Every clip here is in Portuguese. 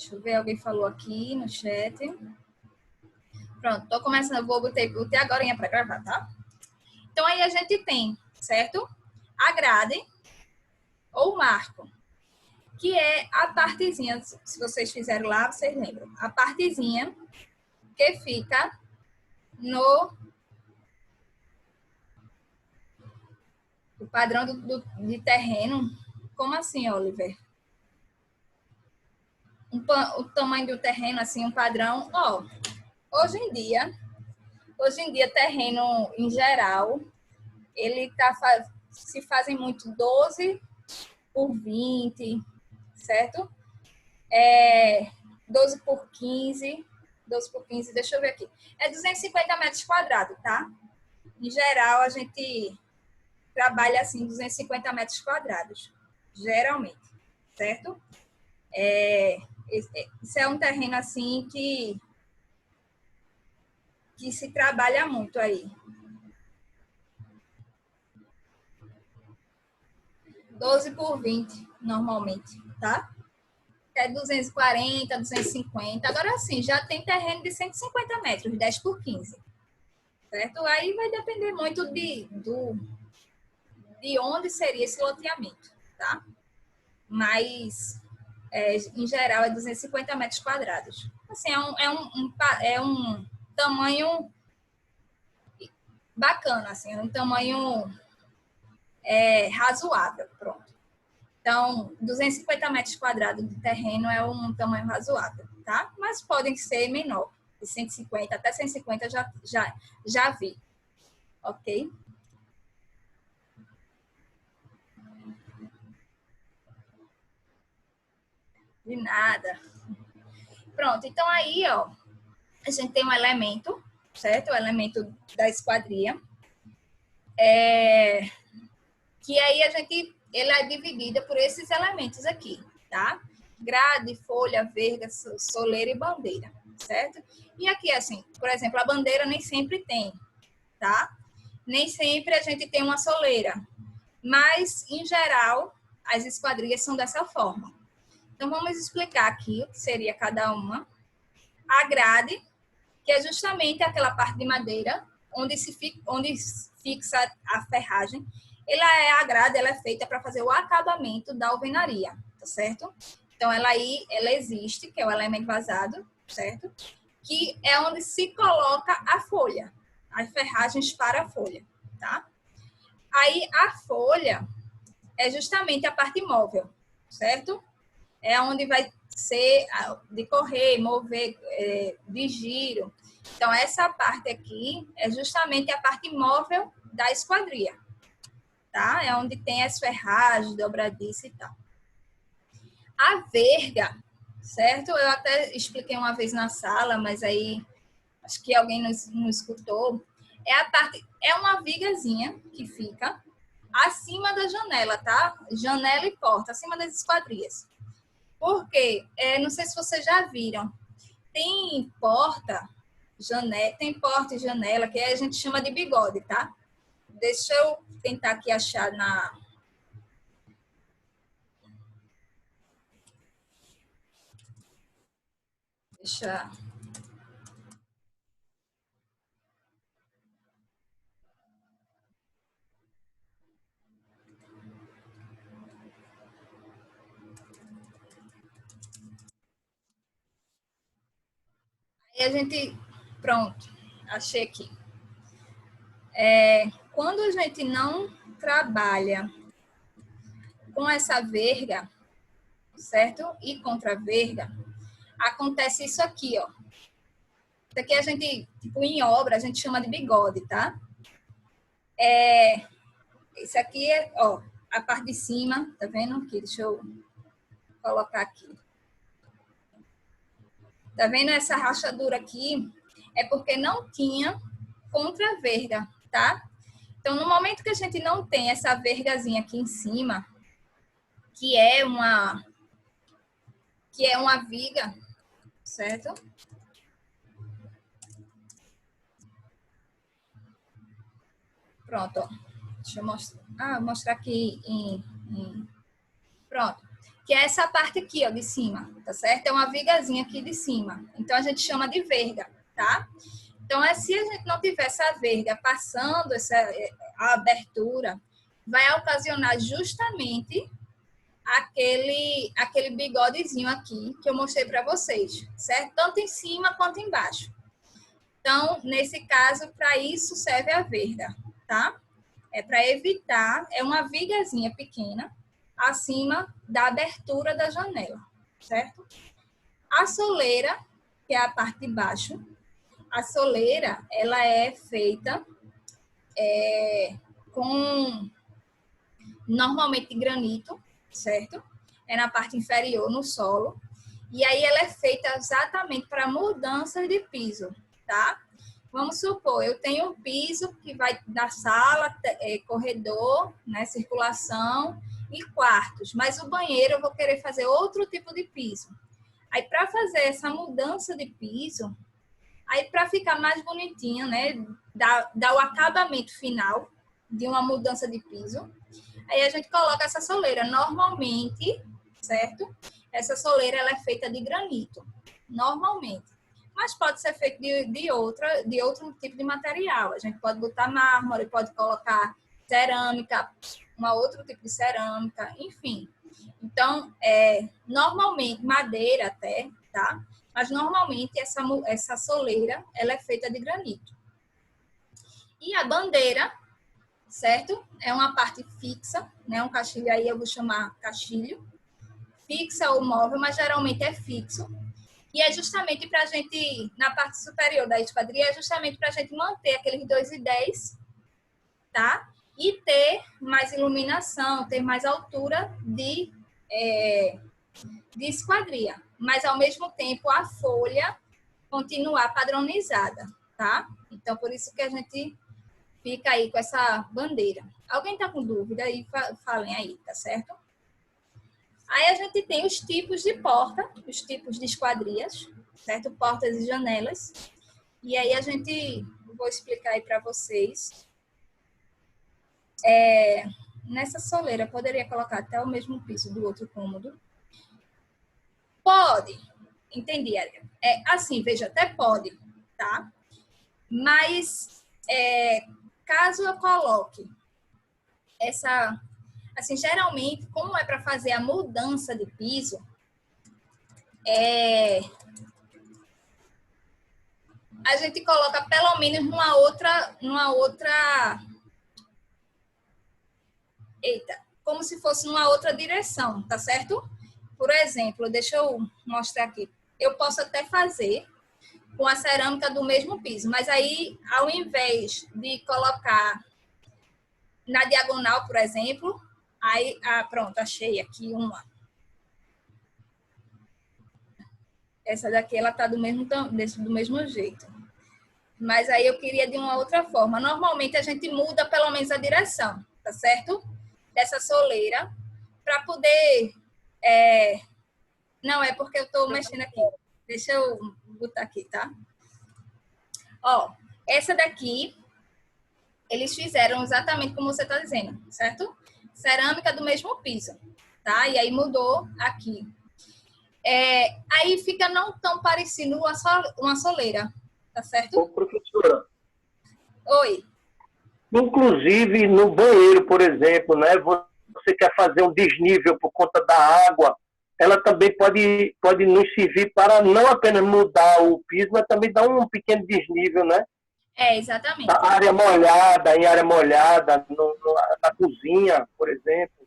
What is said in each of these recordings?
Deixa eu ver, alguém falou aqui no chat. Pronto, tô começando, eu botei agora para gravar, tá? Então, aí a gente tem, certo? A grade ou marco, que é a partezinha, se vocês fizeram lá, vocês lembram. A partezinha que fica no o padrão de terreno. Como assim, Oliver? O tamanho do terreno, assim, um padrão. Ó, hoje em dia, terreno em geral, ele se fazem muito 12 por 20, certo? 12 por 15, 12 por 15, deixa eu ver aqui. É 250 metros quadrados, tá? Em geral, a gente trabalha assim, 250 metros quadrados, geralmente, certo? Isso é um terreno assim que se trabalha muito aí. 12 por 20, normalmente, tá? É 240, 250. Agora sim, já tem terreno de 150 metros, 10 por 15. Certo? Aí vai depender muito de onde seria esse loteamento, tá? Mas, em geral, é 250 metros quadrados. Assim, é um tamanho bacana, assim, é um tamanho razoável, pronto. Então, 250 metros quadrados de terreno é um tamanho razoável, tá? Mas podem ser menor, de 150 até 150 já vi, ok? De nada. Pronto, então aí, ó, a gente tem um elemento, certo? O elemento da esquadria, que aí ele é dividida por esses elementos aqui, tá? Grade, folha, verga, soleira e bandeira, certo? E aqui, assim, por exemplo, a bandeira nem sempre tem, tá? Nem sempre a gente tem uma soleira, mas, em geral, as esquadrias são dessa forma. Então, vamos explicar aqui o que seria cada uma. A grade, que é justamente aquela parte de madeira onde fixa a ferragem. A grade ela é feita para fazer o acabamento da alvenaria, tá certo? Então, ela existe, que é o elemento vazado, certo? Que é onde se coloca a folha, as ferragens para a folha, tá? Aí, a folha é justamente a parte móvel, certo? É onde vai ser de correr, mover, de giro. Então, essa parte aqui é justamente a parte móvel da esquadria, tá? É onde tem as ferragens, dobradiça e tal. A verga, certo? Eu até expliquei uma vez na sala, mas aí acho que alguém não escutou. É uma vigazinha que fica acima da janela, tá? Janela e porta, acima das esquadrias. Porque, não sei se vocês já viram, tem porta e janela, que a gente chama de bigode, tá? Deixa eu tentar aqui achar Deixa... Aí a gente... Pronto, achei aqui. Quando a gente não trabalha com essa verga, certo? E contra a verga, acontece isso aqui, ó. Isso aqui a gente, tipo, em obra, a gente chama de bigode, tá? Isso aqui é, ó, a parte de cima, tá vendo? Aqui, deixa eu colocar aqui. Tá vendo essa rachadura aqui? É porque não tinha contra-verga, tá? Então, no momento que a gente não tem essa vergazinha aqui em cima, que é uma viga, certo? Pronto, ó. Deixa eu mostrar. Mostrar aqui Pronto. que é essa parte aqui, ó, de cima, tá certo? É uma vigazinha aqui de cima. Então, a gente chama de verga, tá? Então, se a gente não tiver essa verga passando a abertura, vai ocasionar justamente aquele bigodezinho aqui que eu mostrei para vocês, certo? Tanto em cima quanto embaixo. Então, nesse caso, para isso serve a verga, tá? É para evitar, é uma vigazinha pequena acima da abertura da janela, certo? A soleira, que é a parte de baixo, a soleira, ela é feita com, normalmente, granito, certo? É na parte inferior, no solo. E aí ela é feita exatamente para mudança de piso, tá? Vamos supor, eu tenho um piso que vai da sala, corredor, né, circulação e quartos, mas o banheiro eu vou querer fazer outro tipo de piso. Aí, para fazer essa mudança de piso, aí para ficar mais bonitinho, né, dar o acabamento final de uma mudança de piso, aí a gente coloca essa soleira. Normalmente, certo? Essa soleira ela é feita de granito, normalmente. Mas pode ser feito de outro tipo de material. A gente pode botar mármore, pode colocar cerâmica, outro tipo de cerâmica, enfim. Então, normalmente, madeira até, tá? Mas normalmente essa soleira ela é feita de granito. E a bandeira, certo? É uma parte fixa, né? Um caixilho aí eu vou chamar caixilho. Fixa ou móvel, mas geralmente é fixo. E é justamente para a gente, na parte superior da esquadria, é justamente para a gente manter aqueles 2,10, tá? E ter mais iluminação, ter mais altura de esquadria. Mas, ao mesmo tempo, a folha continuar padronizada, tá? Então, por isso que a gente fica aí com essa bandeira. Alguém está com dúvida aí? Falem aí, tá certo? Aí a gente tem os tipos de porta, os tipos de esquadrias, certo? Portas e janelas. E aí vou explicar aí para vocês. Nessa soleira, poderia colocar até o mesmo piso do outro cômodo? Pode. Entendi, Érica. Assim, veja, até pode, tá? Mas, caso eu coloque essa... Assim, geralmente, como é para fazer a mudança de piso, a gente coloca pelo menos numa outra... Eita, como se fosse numa outra direção, tá certo? Por exemplo, deixa eu mostrar aqui. Eu posso até fazer com a cerâmica do mesmo piso, mas aí, ao invés de colocar na diagonal, por exemplo, aí, pronto, achei aqui uma. Essa daqui, ela tá do mesmo jeito. Mas aí eu queria de uma outra forma. Normalmente, a gente muda pelo menos a direção, tá certo? Dessa soleira, para poder... Não, é porque eu tô mexendo aqui. Deixa eu botar aqui, tá? Ó, essa daqui, eles fizeram exatamente como você está dizendo, certo? Cerâmica do mesmo piso, tá? E aí mudou aqui. Aí fica não tão parecido uma soleira, tá certo? Ô, professora, Oi. inclusive no banheiro, por exemplo, né? Você quer fazer um desnível por conta da água, ela também pode nos servir para não apenas mudar o piso, mas também dar um pequeno desnível, né? Exatamente. Na área molhada, na cozinha, por exemplo.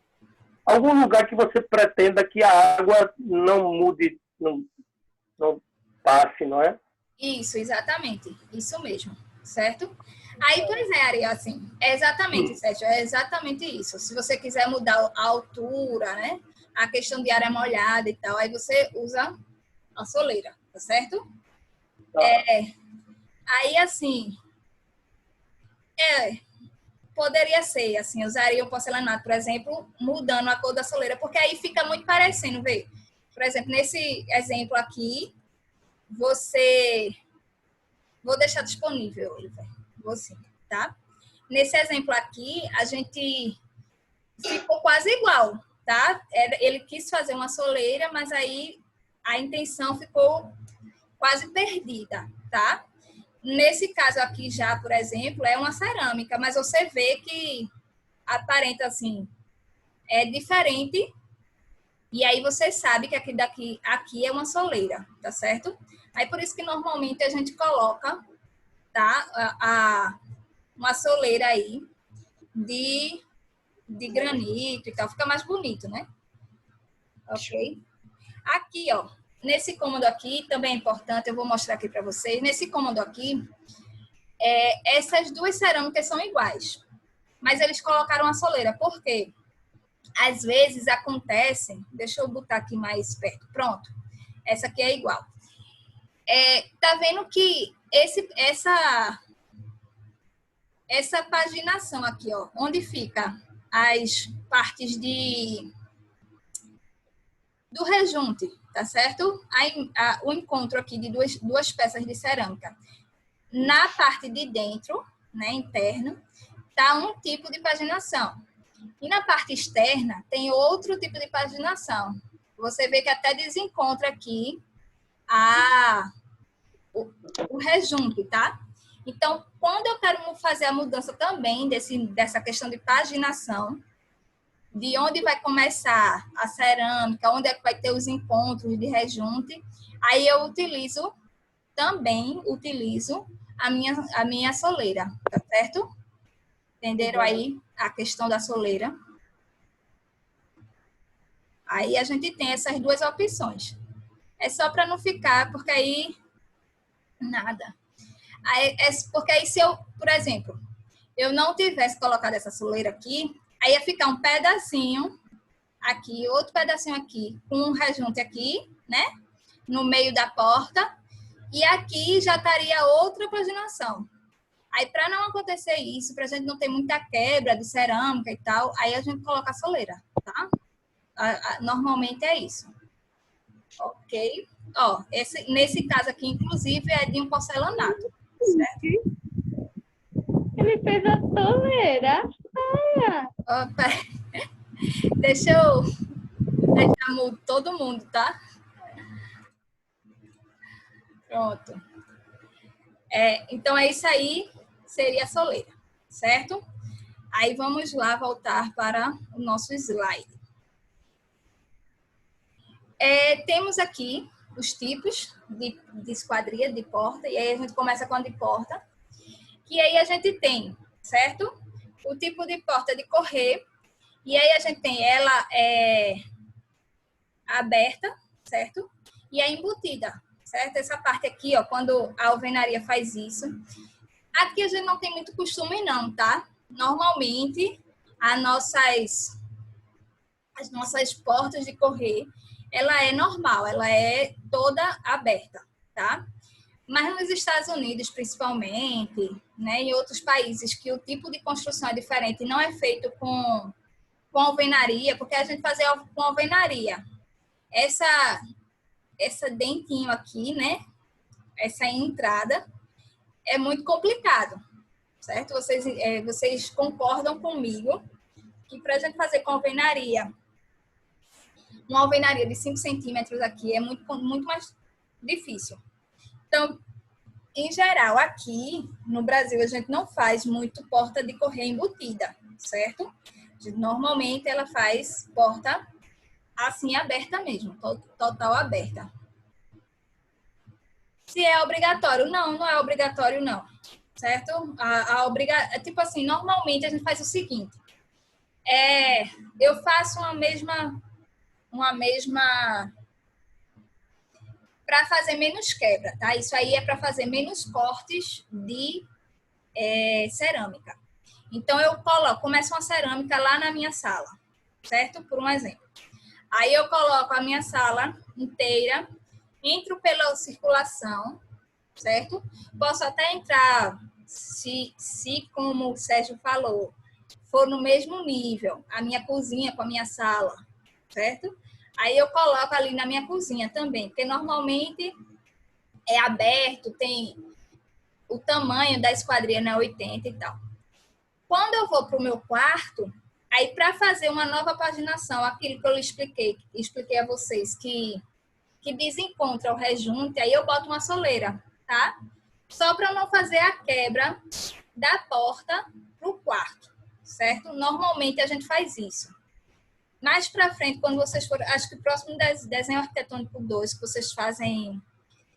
Algum lugar que você pretenda que a água não mude, não passe, não é? Isso, exatamente. Isso mesmo, certo? Aí, pois Ari, assim, exatamente, Sérgio, é exatamente isso. Se você quiser mudar a altura, né? A questão de área molhada e tal, aí você usa a soleira, tá certo? Tá. Aí, assim, poderia ser, assim, usaria o porcelanato, por exemplo, mudando a cor da soleira, porque aí fica muito parecendo, vê? Por exemplo, nesse exemplo aqui, vou deixar disponível, Oliver, você, tá? Nesse exemplo aqui, a gente ficou quase igual, tá? Ele quis fazer uma soleira, mas aí a intenção ficou quase perdida, tá? Nesse caso aqui já, por exemplo, é uma cerâmica, mas você vê que aparenta assim, é diferente. E aí você sabe que aqui é uma soleira, tá certo? Aí por isso que normalmente a gente coloca, tá? Uma soleira aí de granito e tal, fica mais bonito, né? Ok? Aqui, ó, nesse cômodo aqui, também é importante, eu vou mostrar aqui para vocês. Nesse cômodo aqui, essas duas cerâmicas são iguais, mas eles colocaram a soleira. Por quê? Às vezes acontece, deixa eu botar aqui mais perto, pronto, essa aqui é igual. Tá vendo que essa paginação aqui, ó, onde fica as partes do rejunte, tá certo? O encontro aqui de duas peças de cerâmica. Na parte de dentro, né, interno, tá um tipo de paginação. E na parte externa, tem outro tipo de paginação. Você vê que até desencontra aqui o rejunte, tá? Então, quando eu quero fazer a mudança também dessa questão de paginação, de onde vai começar a cerâmica, onde é que vai ter os encontros de rejunte, aí eu utilizo a minha soleira, tá certo? Entenderam aí a questão da soleira? Aí a gente tem essas duas opções. É só para não ficar, porque aí nada. Porque aí se eu, por exemplo, eu não tivesse colocado essa soleira aqui, aí ia ficar um pedacinho aqui, outro pedacinho aqui, com um rejunte aqui, né? No meio da porta. E aqui já estaria outra paginação. Aí, para não acontecer isso, para a gente não ter muita quebra de cerâmica e tal, aí a gente coloca a soleira, tá? Normalmente é isso. Ok? Ó, nesse caso aqui, inclusive, é de um porcelanato, certo? Ele fez a soleira. Opa. Deixa eu deixar todo mundo, tá? Pronto. Então, é isso aí, seria a soleira, certo? Aí, vamos lá voltar para o nosso slide. Temos aqui os tipos de esquadria, de porta, e aí a gente começa com a de porta, que aí a gente tem, certo? O tipo de porta de correr, e aí a gente tem ela aberta, certo? E a embutida, certo? Essa parte aqui, ó, quando a alvenaria faz isso. Aqui a gente não tem muito costume não, tá? Normalmente, as nossas portas de correr, ela é normal, ela é toda aberta, tá? Mas nos Estados Unidos, principalmente, né, em outros países que o tipo de construção é diferente, não é feito com alvenaria, porque a gente fazia com alvenaria. Essa dentinho aqui, né, essa entrada, é muito complicado, certo? Vocês concordam comigo que para a gente fazer com alvenaria, uma alvenaria de 5 centímetros aqui é muito, muito mais difícil. Então, em geral, aqui no Brasil, a gente não faz muito porta de correr embutida, certo? Normalmente, ela faz porta assim, aberta mesmo, total aberta. Se é obrigatório? Não, não é obrigatório, não, certo? Tipo assim, normalmente a gente faz o seguinte, eu faço uma mesma para fazer menos quebra, tá? Isso aí é para fazer menos cortes de cerâmica. Então, eu começo uma cerâmica lá na minha sala, certo? Por um exemplo. Aí, eu coloco a minha sala inteira, entro pela circulação, certo? Posso até entrar, se como o Sérgio falou, for no mesmo nível, a minha cozinha com a minha sala, certo? Aí eu coloco ali na minha cozinha também, porque normalmente é aberto, tem o tamanho da esquadria, né, 80 e tal. Quando eu vou para o meu quarto, Aí, para fazer uma nova paginação, aquilo que eu expliquei a vocês, que desencontra o rejunte, aí eu boto uma soleira, tá? Só para não fazer a quebra da porta para o quarto, certo? Normalmente a gente faz isso. Mais para frente, quando vocês forem, acho que o próximo desenho arquitetônico 2, que vocês fazem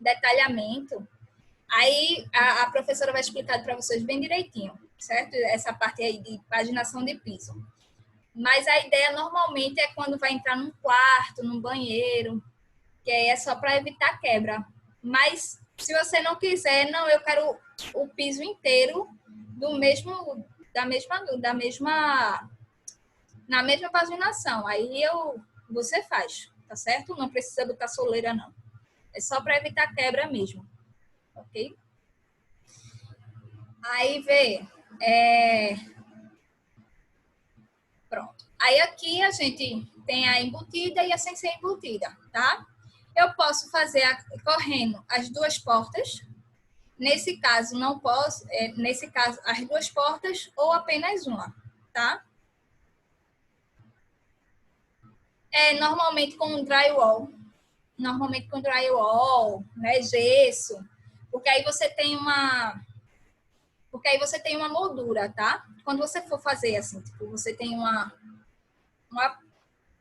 detalhamento, aí a professora vai explicar para vocês bem direitinho, certo? Essa parte aí de paginação de piso. Mas a ideia normalmente é quando vai entrar num quarto, num banheiro, que aí é só para evitar quebra. Mas se você não quiser, não, eu quero o piso inteiro na mesma paginação. Aí você faz, tá certo? Não precisa botar soleira, não. É só para evitar quebra mesmo, ok? Aí pronto. Aí aqui a gente tem a embutida e a sem ser embutida, tá? Eu posso fazer correndo as duas portas. Nesse caso, não posso. Nesse caso, as duas portas ou apenas uma, tá? Normalmente com drywall. Normalmente com drywall, né? Gesso. Porque aí você tem uma moldura, tá? Quando você for fazer assim, tipo, você tem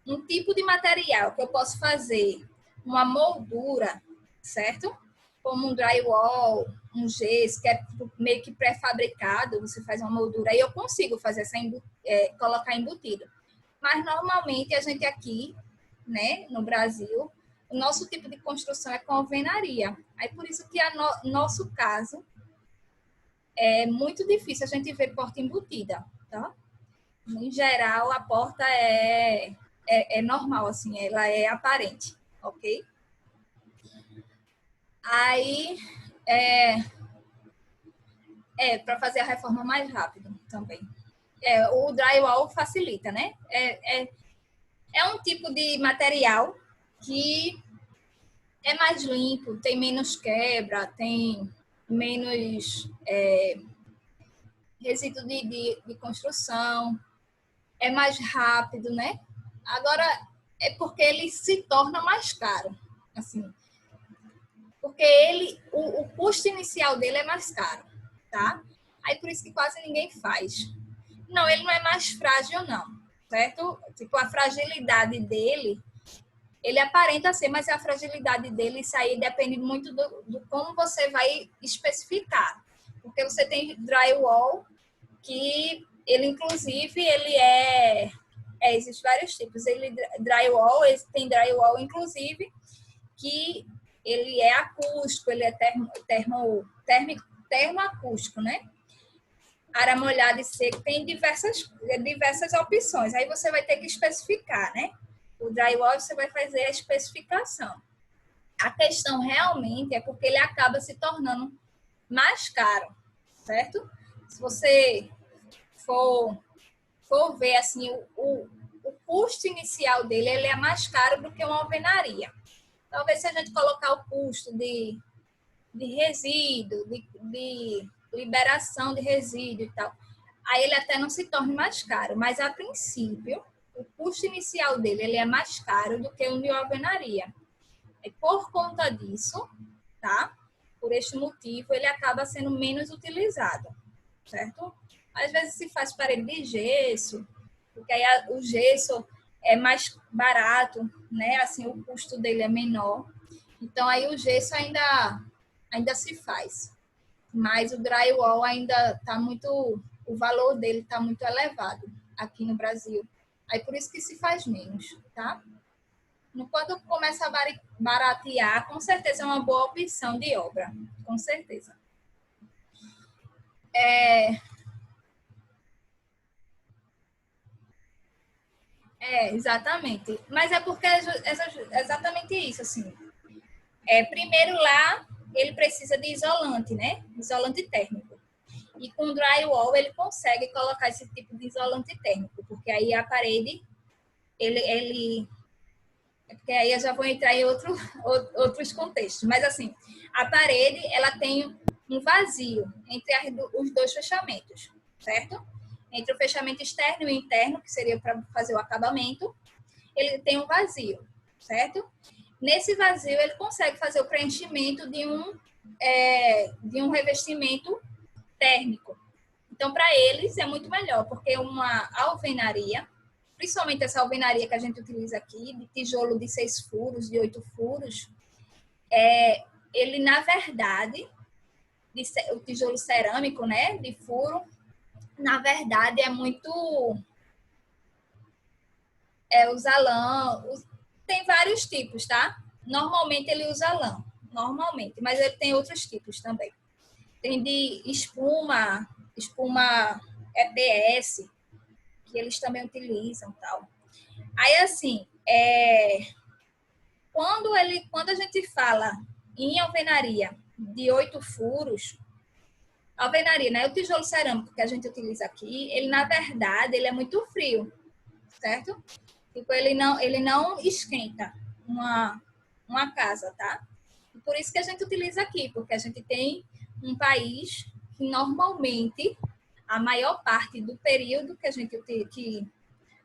um tipo de material que eu posso fazer uma moldura, certo? Como um drywall, um gesso, que é meio que pré-fabricado, você faz uma moldura, aí eu consigo fazer colocar embutido. Mas normalmente a gente aqui, né, no Brasil, o nosso tipo de construção é com alvenaria. Aí por isso que nosso caso é muito difícil a gente ver porta embutida, tá? Em geral, a porta é normal, assim, ela é aparente, ok? Aí, para fazer a reforma mais rápido também. O drywall facilita, né? É um tipo de material que é mais limpo, tem menos quebra, tem menos resíduo de construção, é mais rápido, né? Agora, é porque ele se torna mais caro, assim, porque o custo inicial dele é mais caro, tá? Aí por isso que quase ninguém faz. Não, ele não é mais frágil, não, certo? Tipo, a fragilidade dele, ele aparenta ser, mas a fragilidade dele, isso aí depende muito do como você vai especificar. Porque você tem drywall, que ele, inclusive, existem vários tipos. Tem drywall, inclusive, que ele é acústico, ele é termoacústico, né? Área molhada e seco, tem diversas opções. Aí você vai ter que especificar, né? O drywall você vai fazer a especificação. A questão realmente é porque ele acaba se tornando mais caro, certo? Se você for ver assim, o custo inicial dele, ele é mais caro do que uma alvenaria. Talvez se a gente colocar o custo de resíduo, de liberação de resíduo e tal, aí ele até não se torne mais caro, mas a princípio, o custo inicial dele ele é mais caro do que o de alvenaria. E por conta disso, tá? Por este motivo, ele acaba sendo menos utilizado, certo? Às vezes se faz parede de gesso, porque aí o gesso é mais barato, né? Assim, o custo dele é menor. Então, aí o gesso ainda se faz. Mas o drywall ainda está muito... O valor dele está muito elevado aqui no Brasil. Aí, por isso que se faz menos, tá? Quando começa a baratear, com certeza é uma boa opção de obra. Com certeza. Exatamente. Mas é porque é exatamente isso, assim. Primeiro lá, ele precisa de isolante, né? Isolante térmico. E com drywall, ele consegue colocar esse tipo de isolante térmico, porque aí a parede, porque aí eu já vou entrar em outros contextos. Mas, assim, a parede, ela tem um vazio entre os dois fechamentos, certo? entre o fechamento externo e interno, que seria para fazer o acabamento, ele tem um vazio, certo? Nesse vazio, ele consegue fazer o preenchimento de um revestimento térmico. Então, para eles, é muito melhor, porque uma alvenaria, principalmente essa alvenaria que a gente utiliza aqui, de tijolo de 6 furos, de 8 furos, ele, na verdade, o tijolo cerâmico, né, de furo, na verdade, é muito... usa lã, tem vários tipos, tá? Normalmente ele usa lã, normalmente, mas ele tem outros tipos também. Tem de espuma EPS, que eles também utilizam, tal. Aí, assim, quando a gente fala em alvenaria de 8 furos, alvenaria, né? O tijolo cerâmico que a gente utiliza aqui, ele, na verdade, ele é muito frio, certo? Tipo, ele não esquenta uma casa, tá? E por isso que a gente utiliza aqui, porque a gente tem um país que normalmente a maior parte do período que a gente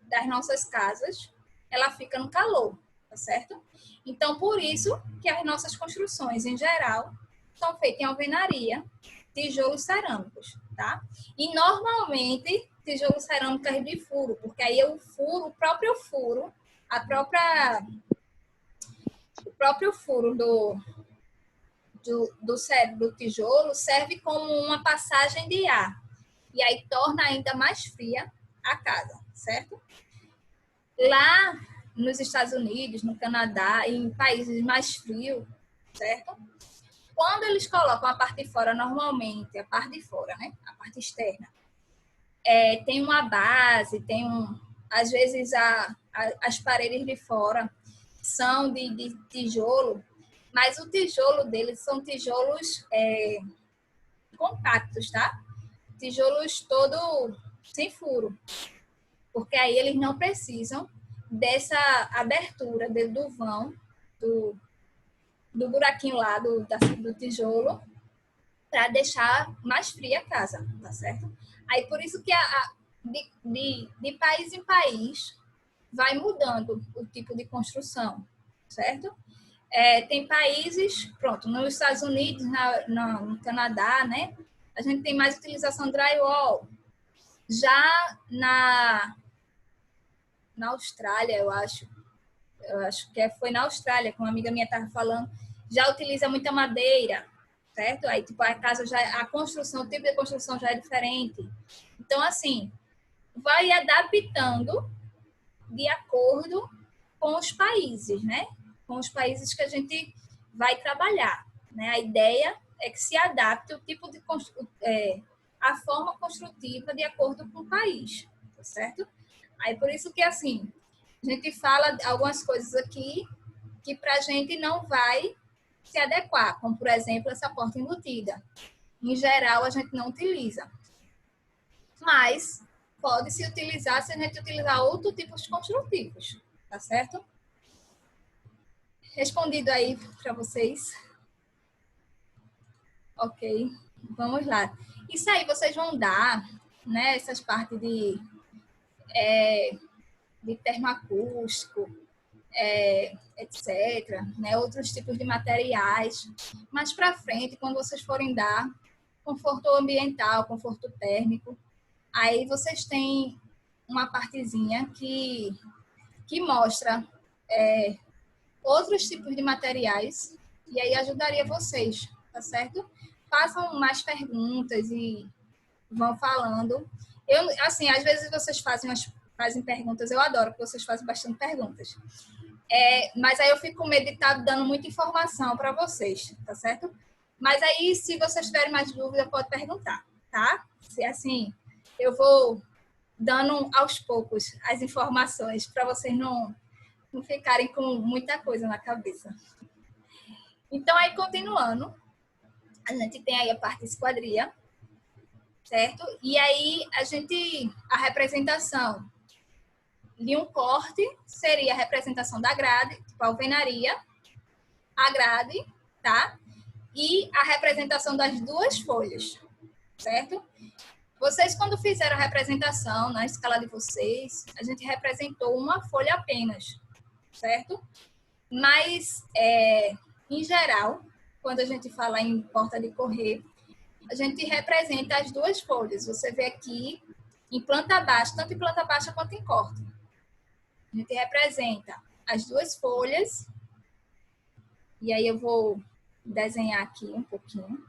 das nossas casas, ela fica no calor, tá certo? Então, por isso que as nossas construções, em geral, são feitas em alvenaria, tijolos cerâmicos, tá? E normalmente tijolo cerâmico é de furo, porque aí o próprio furo do tijolo serve como uma passagem de ar. E aí torna ainda mais fria a casa, certo? Lá nos Estados Unidos, no Canadá, em países mais frios, certo? Quando eles colocam a parte de fora, normalmente, a parte de fora, né? A parte externa, tem uma base, às vezes as paredes de fora são de tijolo, mas o tijolo deles são tijolos compactos, tá? Tijolos todo sem furo, porque aí eles não precisam dessa abertura do vão, do buraquinho lá do tijolo, para deixar mais fria a casa, tá certo? Aí por isso que de país em país vai mudando o tipo de construção, certo? Tem países, pronto, nos Estados Unidos, no Canadá, né? A gente tem mais utilização de drywall. Já na Austrália, eu acho que foi na Austrália, como uma amiga minha estava falando, já utiliza muita madeira, certo? Aí, tipo, a construção, o tipo de construção já é diferente. Então, assim, vai adaptando de acordo com os países, né? Com os países que a gente vai trabalhar, né? A ideia é que se adapte o tipo de a forma construtiva de acordo com o país, tá certo? Aí por isso que assim a gente fala algumas coisas aqui que para a gente não vai se adequar, como por exemplo essa porta embutida. Em geral a gente não utiliza, mas pode se utilizar se a gente utilizar outros tipos construtivos, tá certo? Respondido aí para vocês. Ok, vamos lá. Isso aí vocês vão dar, né, essas partes de termoacústico, etc., né, outros tipos de materiais. Mais para frente, quando vocês forem dar conforto ambiental, conforto térmico, aí vocês têm uma partezinha que mostra outros tipos de materiais e aí ajudaria vocês, tá certo? Façam mais perguntas e vão falando. Assim, às vezes vocês fazem perguntas, eu adoro que vocês fazem bastante perguntas. Mas aí eu fico com medo de estar dando muita informação para vocês, tá certo? Mas aí, se vocês tiverem mais dúvida, pode perguntar, tá? Se assim, eu vou dando aos poucos as informações para vocês não ficarem com muita coisa na cabeça. Então, aí, continuando, a gente tem aí a parte de esquadria, certo? E aí, a representação de um corte seria a representação da grade, tipo a alvenaria, a grade, tá? E a representação das duas folhas, certo? Vocês, quando fizeram a representação na escala de vocês, a gente representou uma folha apenas, certo? Mas, em geral, quando a gente fala em porta de correr, a gente representa as duas folhas. Você vê aqui em planta baixa, tanto em planta baixa quanto em corte. A gente representa as duas folhas. E aí eu vou desenhar aqui um pouquinho.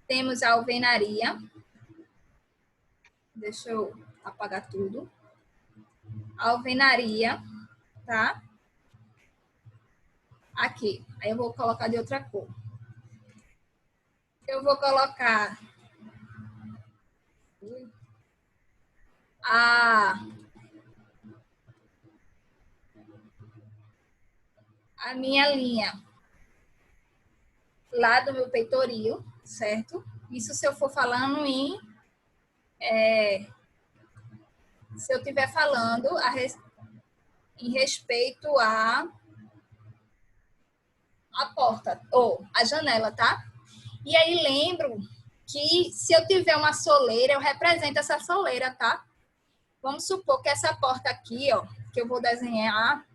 Temos a alvenaria. Deixa eu apagar tudo. A alvenaria, tá? Aqui. Aí eu vou colocar de outra cor. Eu vou colocar a minha linha lá do meu peitoril, certo? Isso se eu for falando se eu estiver falando em respeito à porta, ou a janela, tá? E aí lembro que se eu tiver uma soleira, eu represento essa soleira, tá? Vamos supor que essa porta aqui, ó, que eu vou desenhar,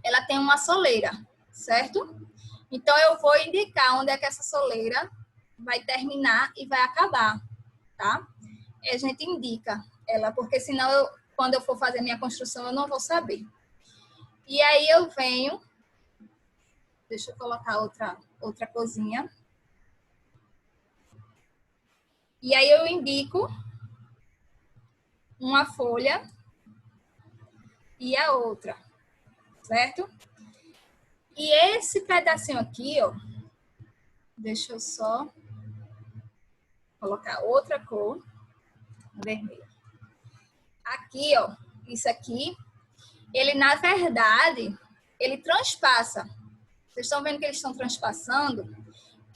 ela tem uma soleira, certo? Então, eu vou indicar onde é que essa soleira vai terminar e vai acabar, tá? E a gente indica ela, porque senão, quando eu for fazer minha construção, eu não vou saber. E aí, eu venho... Deixa eu colocar outra cozinha. E aí, eu indico uma folha e a outra, certo? E esse pedacinho aqui, ó, deixa eu só colocar outra cor, vermelho. Aqui, ó, isso aqui, ele, na verdade, ele transpassa. Vocês estão vendo que eles estão transpassando?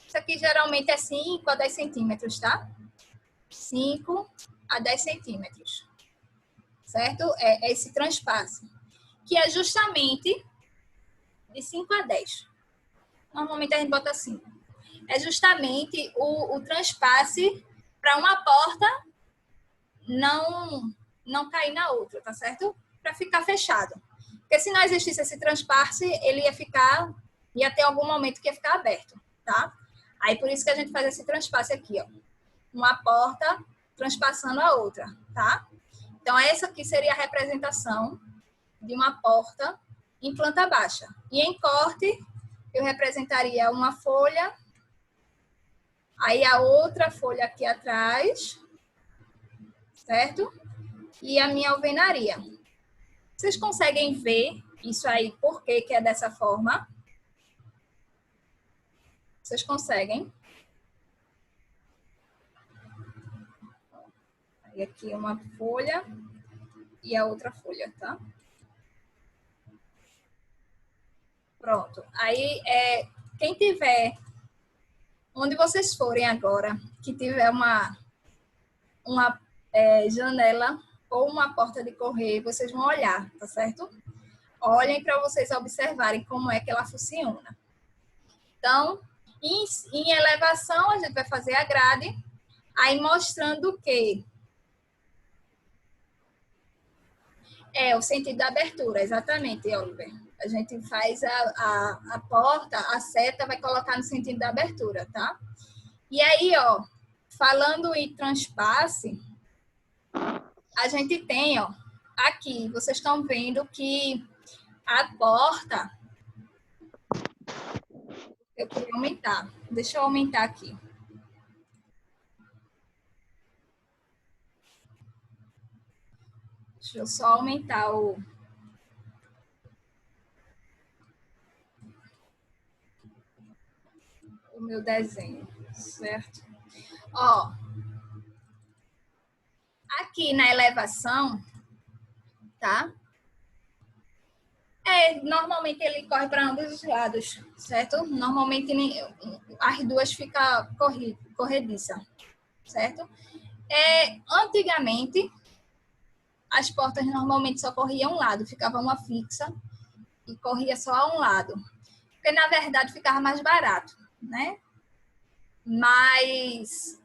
Isso aqui geralmente é 5 a 10 centímetros, tá? 5 a 10 centímetros. Certo? É esse transpasse. Que é justamente de 5 a 10. Normalmente a gente bota 5. É justamente o transpasse para uma porta não cair na outra, tá certo? Para ficar fechado. Porque se não existisse esse transpasse, ele ia ter algum momento que ia ficar aberto, tá? Aí por isso que a gente faz esse transpasse aqui, ó. Uma porta transpassando a outra, tá? Então essa aqui seria a representação de uma porta em planta baixa. E em corte, eu representaria uma folha, aí a outra folha aqui atrás, certo? E a minha alvenaria. Vocês conseguem ver isso aí, por que é dessa forma? Vocês conseguem? Aí aqui uma folha e a outra folha, tá? Pronto. Aí, quem tiver, onde vocês forem agora, que tiver uma janela ou uma porta de correio, vocês vão olhar, tá certo? Olhem para vocês observarem como é que ela funciona. Então, em elevação, a gente vai fazer a grade, aí mostrando que o sentido da abertura, exatamente, Oliver. A gente faz a porta, a seta vai colocar no sentido da abertura, tá? E aí, ó, falando em transpasse, a gente tem, ó, aqui, vocês estão vendo que a porta, eu queria aumentar. Deixa eu aumentar aqui. Deixa eu só aumentar o meu desenho, certo? Ó, aqui na elevação, tá? Normalmente ele corre para ambos os lados, certo? Normalmente as duas ficam corrediça, certo? Antigamente, as portas normalmente só corriam um lado, ficava uma fixa e corria só a um lado. Porque, na verdade, ficava mais barato, né? Mas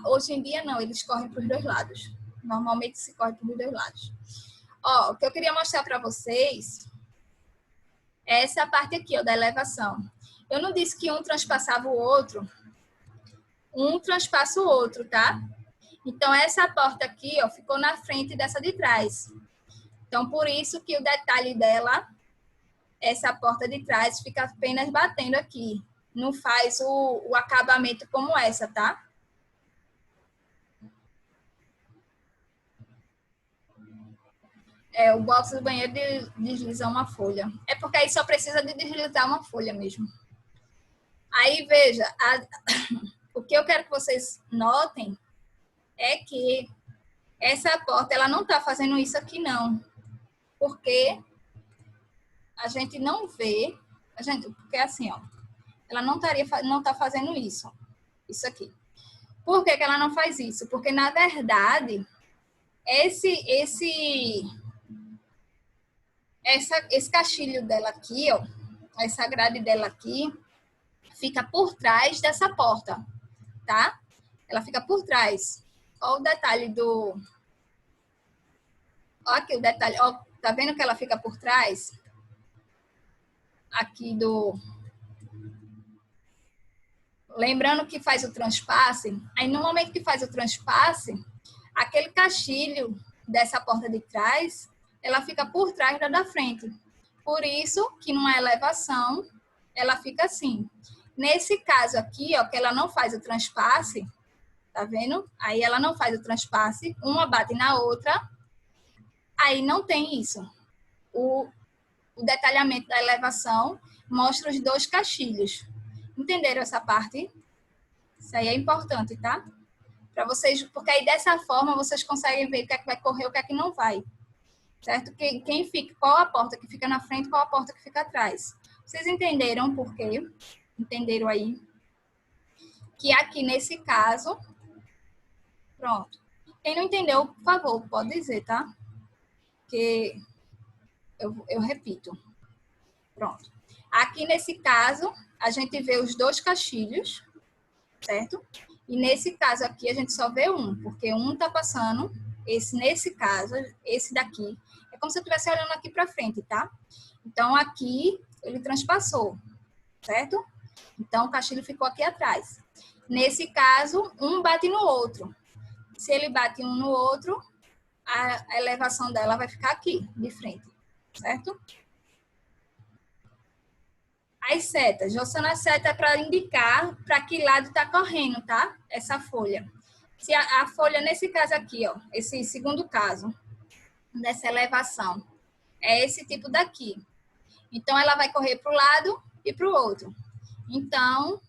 Hoje em dia, não, eles correm para os dois lados. Normalmente se corre para os dois lados. Ó, o que eu queria mostrar para vocês é essa parte aqui, ó, da elevação. Eu não disse que um transpassava o outro. Um transpassa o outro, tá? Então, essa porta aqui, ó, ficou na frente dessa de trás. Então, por isso que o detalhe dela, essa porta de trás, fica apenas batendo aqui. Não faz o acabamento como essa, tá? O box do banheiro desliza uma folha. É porque aí só precisa de deslizar uma folha mesmo. Aí, veja, o que eu quero que vocês notem é que essa porta, ela não tá fazendo isso aqui, não. Porque a gente não vê, porque assim, ó, ela não tá fazendo isso aqui. Por que ela não faz isso? Porque, na verdade, esse caixilho dela aqui, ó, essa grade dela aqui, fica por trás dessa porta, tá? Ela fica por trás. Olha o detalhe do... Olha aqui o detalhe. Ó, tá vendo que ela fica por trás? Aqui do... Lembrando que faz o transpasse. Aí, no momento que faz o transpasse, aquele caixilho dessa porta de trás, ela fica por trás da frente. Por isso que numa elevação, ela fica assim. Nesse caso aqui, ó, que ela não faz o transpasse, tá vendo? Aí ela não faz o transpasse, uma bate na outra, aí não tem isso. O detalhamento da elevação mostra os dois caixilhos. Entenderam essa parte? Isso aí é importante, tá? Para vocês, porque aí dessa forma vocês conseguem ver o que é que vai correr, o que é que não vai. Certo? Quem fica, qual a porta que fica na frente, qual a porta que fica atrás. Vocês entenderam por quê? Entenderam aí? Que aqui nesse caso, pronto. Quem não entendeu, por favor, pode dizer, tá? Que eu repito. Pronto. Aqui nesse caso, a gente vê os dois caixilhos, certo? E nesse caso aqui, a gente só vê um, porque um tá passando, nesse caso, esse daqui, é como se eu estivesse olhando aqui para frente, tá? Então, aqui, ele transpassou, certo? Então, o caixilho ficou aqui atrás. Nesse caso, um bate no outro. Se ele bate um no outro, a elevação dela vai ficar aqui, de frente, certo? As setas. Jossana, seta é para indicar para que lado está correndo, tá? Essa folha. Se a folha, nesse caso aqui, ó, esse segundo caso, dessa elevação, é esse tipo daqui. Então, ela vai correr para o lado e para o outro. Então,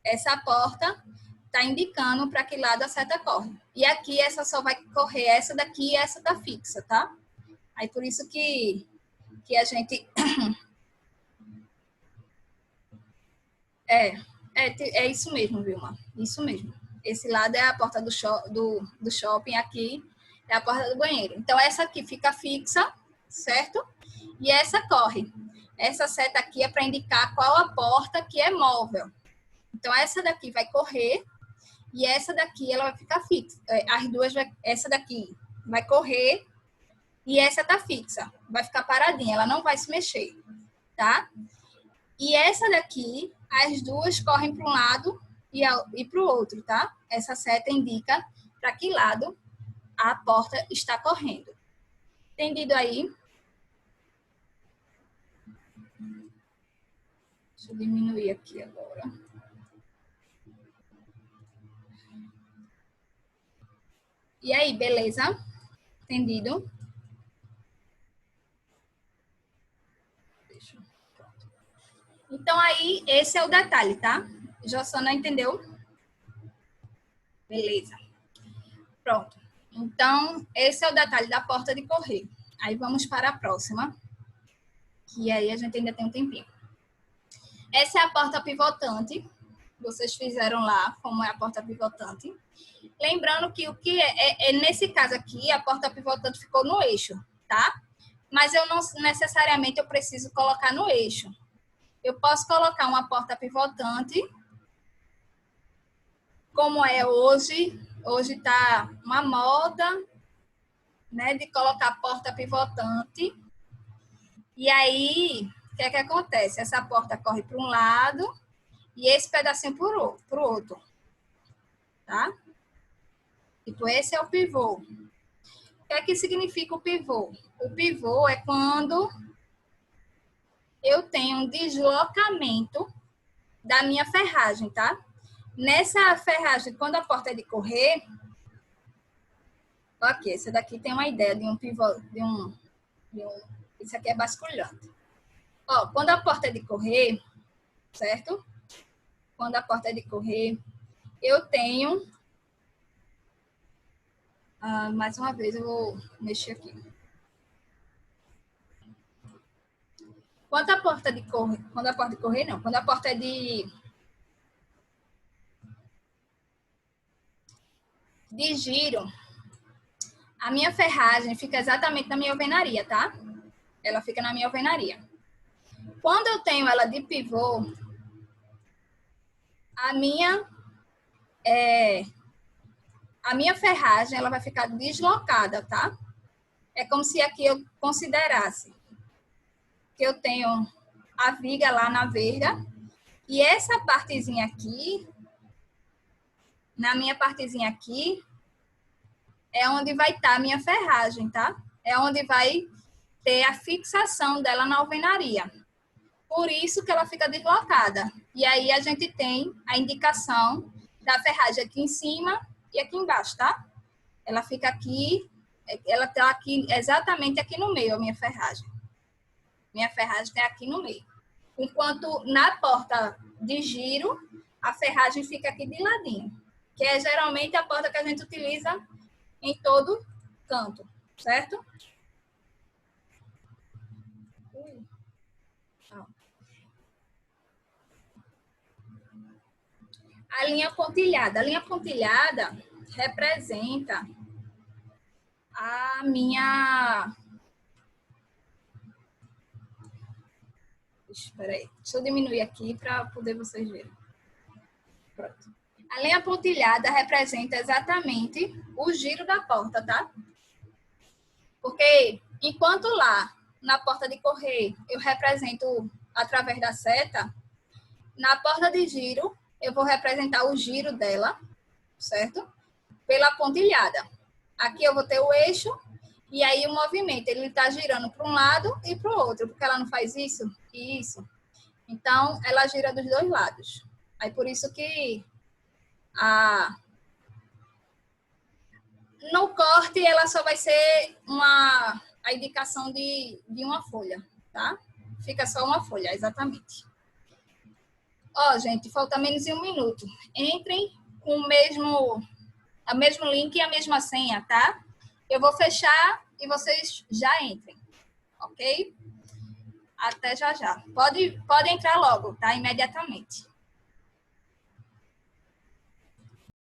essa porta está indicando para que lado a seta corre. E aqui, essa só vai correr essa daqui e essa tá fixa, tá? Aí, por isso que a gente... É isso mesmo, Vilma. Isso mesmo. Esse lado é a porta do shopping, aqui é a porta do banheiro. Então, essa aqui fica fixa, certo? E essa corre. Essa seta aqui é para indicar qual a porta que é móvel. Então, essa daqui vai correr e essa daqui ela vai ficar fixa. As duas, essa daqui vai correr e essa tá fixa. Vai ficar paradinha, ela não vai se mexer, tá? E essa daqui, as duas correm para um lado e para o outro, tá? Essa seta indica para que lado a porta está correndo. Entendido aí? Deixa eu diminuir aqui agora. E aí, beleza? Entendido? Então, aí, esse é o detalhe, tá? Jossana entendeu? Beleza. Pronto. Então, esse é o detalhe da porta de correr. Aí, vamos para a próxima. Que aí a gente ainda tem um tempinho. Essa é a porta pivotante. Vocês fizeram lá como é a porta pivotante. Lembrando que o que nesse caso aqui, a porta pivotante ficou no eixo, tá? Mas eu não necessariamente eu preciso colocar no eixo. Eu posso colocar uma porta pivotante como é hoje está uma moda, né, de colocar porta pivotante. E aí, o que é que acontece? Essa porta corre para um lado e esse pedacinho para o outro, tá? Tipo, esse é o pivô. O que é que significa o pivô? O pivô é quando eu tenho um deslocamento da minha ferragem, tá? Nessa ferragem, quando a porta é de correr, aqui, essa daqui tem uma ideia de um pivô, isso aqui é basculhante. Ó, quando a porta é de correr, certo? Quando a porta é de correr, eu tenho, mais uma vez eu vou mexer aqui. Quando a porta de correr, não, quando a porta é de giro, a minha ferragem fica exatamente na minha alvenaria, tá? Ela fica na minha alvenaria. Quando eu tenho ela de pivô, a minha ferragem ela vai ficar deslocada, tá? É como se aqui eu considerasse que eu tenho a viga lá na verga e essa partezinha aqui, na minha partezinha aqui, é onde vai estar a minha ferragem, tá? É onde vai ter a fixação dela na alvenaria. Por isso que ela fica deslocada. E aí a gente tem a indicação da ferragem aqui em cima e aqui embaixo, tá? Ela fica aqui, ela tá aqui, exatamente aqui no meio, a minha ferragem. Minha ferragem é aqui no meio. Enquanto na porta de giro, a ferragem fica aqui de ladinho. Que é geralmente a porta que a gente utiliza em todo canto, certo? A linha pontilhada. A linha pontilhada representa a minha... Espera aí. Deixa eu diminuir aqui para poder vocês verem. Pronto. A linha pontilhada representa exatamente o giro da porta, tá? Porque enquanto lá, na porta de correr, eu represento através da seta, na porta de giro, eu vou representar o giro dela, certo? Pela pontilhada. Aqui eu vou ter o eixo e aí o movimento, ele está girando para um lado e para o outro, porque ela não faz isso e isso. Então, ela gira dos dois lados. Aí, por isso que no corte, ela só vai ser a indicação de uma folha, tá? Fica só uma folha, exatamente. Ó, gente, falta menos de 1 minuto. Entrem com o mesmo link e a mesma senha, tá? Eu vou fechar e vocês já entrem, ok? Até já já. Pode entrar logo, tá? Imediatamente.